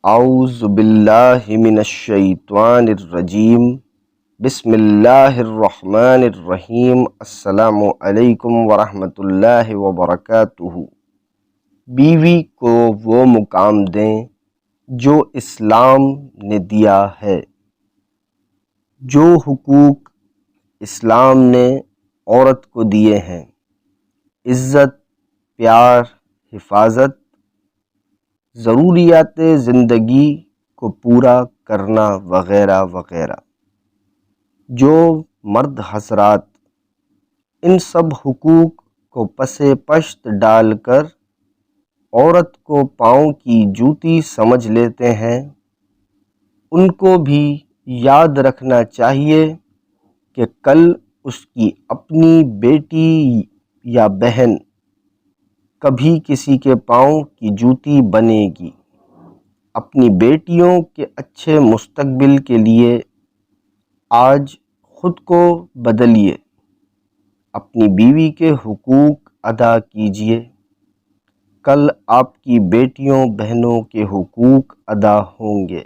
اعوذ باللہ من الشیطان الرجیم بسم اللہ الرحمن الرحیم السلام علیکم ورحمۃ اللہ وبرکاتہ۔ بیوی کو وہ مقام دیں جو اسلام نے دیا ہے۔ جو حقوق اسلام نے عورت کو دیے ہیں، عزت، پیار، حفاظت، ضروریات زندگی کو پورا کرنا وغیرہ وغیرہ، جو مرد حضرات ان سب حقوق کو پس پشت ڈال کر عورت کو پاؤں کی جوتی سمجھ لیتے ہیں، ان کو بھی یاد رکھنا چاہیے کہ کل اس کی اپنی بیٹی یا بہن کبھی کسی کے پاؤں کی جوتی بنے گی۔ اپنی بیٹیوں کے اچھے مستقبل کے لیے آج خود کو بدلیے، اپنی بیوی کے حقوق ادا کیجیے، کل آپ کی بیٹیوں بہنوں کے حقوق ادا ہوں گے۔